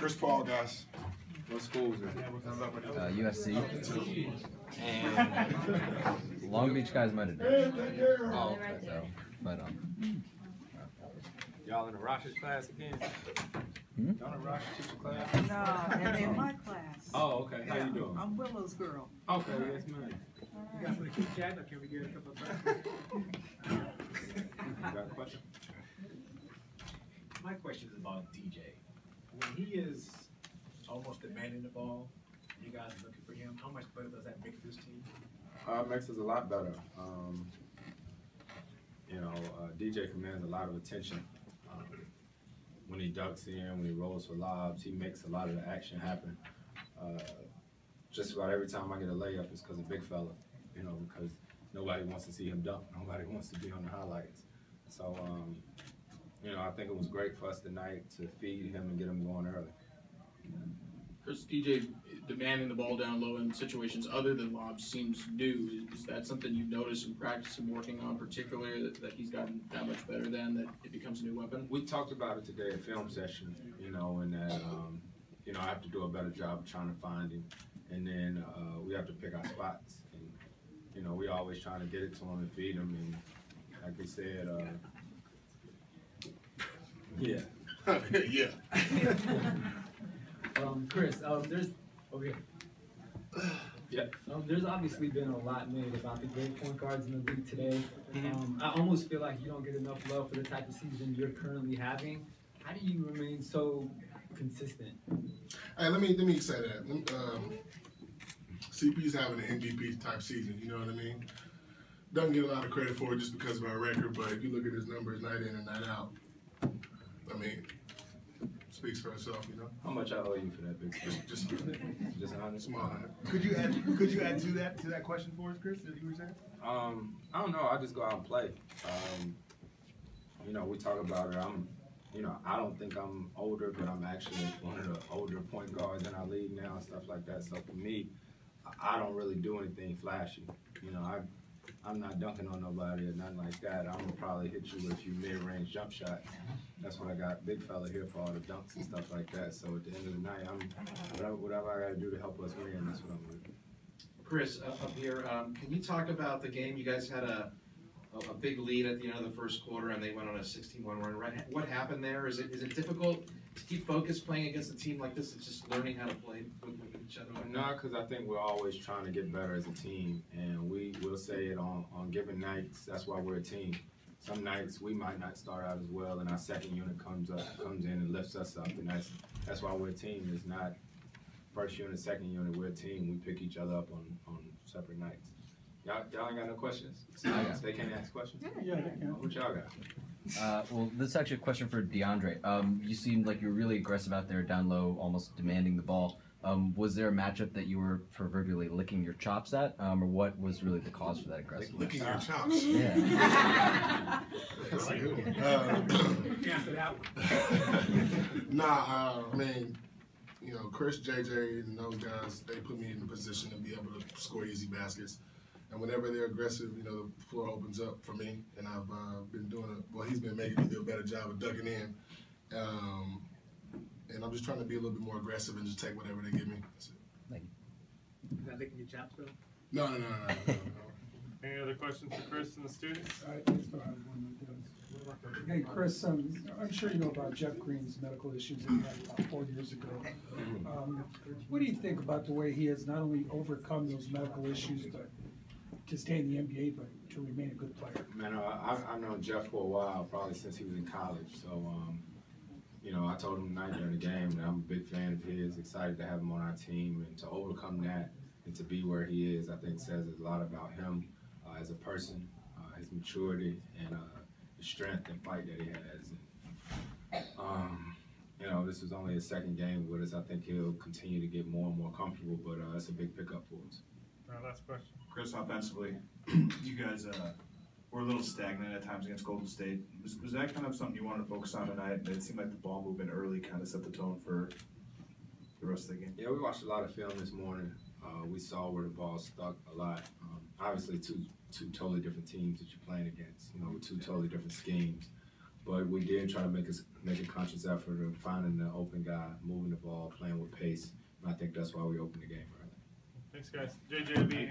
Chris Paul, guys. What school is it? USC. And Long Beach guys might have done it. Oh, okay. So, but Y'all in the Rosh's class again? Hmm? Y'all in the Rosh teacher class? No, and in my class. Oh, okay. How you doing? I'm Willow's girl. Okay, yes, ma'am. You guys want to keep chatting, or can we get a couple of questions? You got a question? My question is about DJ. When he is almost demanding the ball, you guys are looking for him, how much better does that make this team? It makes us a lot better. DJ commands a lot of attention. When he ducks in, when he rolls for lobs, he makes a lot of the action happen. Just about every time I get a layup, it's because of big fella, because nobody wants to see him dunk. Nobody wants to be on the highlights. So, I think it was great for us tonight to feed him and get him going early. Chris, DJ demanding the ball down low in situations other than lobs seems new. Is that something you've noticed in practice and working on particularly that he's gotten that much better than, that it becomes a new weapon? We talked about it today at film session, and that, I have to do a better job of trying to find him. And then we have to pick our spots. And, we always trying to get it to him and feed him. And like we said, yeah. Yeah. Chris, there's over here. Yeah. There's obviously been a lot made about the great point guards in the league today. I almost feel like you don't get enough love for the type of season you're currently having. How do you remain so consistent? Hey, let me say that. CP's having an MVP type season. You know what I mean? Doesn't get a lot of credit for it just because of our record, but if you look at his numbers night in and night out, I mean, speaks for itself, How much I owe you for that big thing? Just Just 100? small 100. Could you add to that question for us, Chris, that you were saying? I don't know. I just go out and play. We talk about it. I don't think I'm older, but I'm actually one of the older point guards in our league now and stuff like that. So for me, I don't really do anything flashy. I'm not dunking on nobody or nothing like that. I'm gonna probably hit you with a few mid-range jump shots. That's what I got big fella here for, all the dunks and stuff like that. So at the end of the night, whatever I gotta do to help us win, that's what I'm gonna do. Chris, up here, can you talk about the game? You guys had a big lead at the end of the first quarter, and they went on a 16-1 run. Right? What happened there? Is it difficult to keep focused playing against a team like this? It's just learning how to play with each other. No, because I think we're always trying to get better as a team, and we will say it on given nights. That's why we're a team. Some nights we might not start out as well, and our second unit comes in and lifts us up, and that's why we're a team. It's not first unit, second unit. We're a team. We pick each other up on separate nights. Y'all ain't got no questions? They can't ask questions? Yeah, they can. What y'all got? well, this is actually a question for DeAndre. You seemed like you were really aggressive out there, down low, almost demanding the ball. Was there a matchup that you were proverbially licking your chops at, or what was really the cause for that aggressiveness? Licking your chops. Yeah. That's a good one. Answer that one. I mean, Chris, JJ, and those guys, they put me in the position to be able to score easy baskets. And whenever they're aggressive, the floor opens up for me. And I've been doing it. Well, he's been making me do a better job of ducking in. And I'm just trying to be a little bit more aggressive and just take whatever they give me. That's it. Thank you. Is that licking your chops, though? No. Any other questions for Chris and the students? I still have one that does. Hey, Chris, I'm sure you know about Jeff Green's medical issues that he had about 4 years ago. What do you think about the way he has not only overcome those medical issues, but to stay in the NBA, but to remain a good player? Man, I've known Jeff for a while, probably since he was in college. So, I told him tonight during the game that I'm a big fan of his, excited to have him on our team, and to overcome that and to be where he is, I think says a lot about him as a person, his maturity, and the strength and fight that he has. And, this is only his second game with us. I think he'll continue to get more and more comfortable, but that's a big pickup for us. Last question. Chris, offensively, you guys were a little stagnant at times against Golden State. Was that kind of something you wanted to focus on tonight? It seemed like the ball movement early kind of set the tone for the rest of the game. Yeah, we watched a lot of film this morning. We saw where the ball stuck a lot. Obviously, two totally different teams that you're playing against, with two totally different schemes. But we did try to make a conscious effort of finding the open guy, moving the ball, playing with pace. And I think that's why we opened the game early. Thanks, guys. JJ will be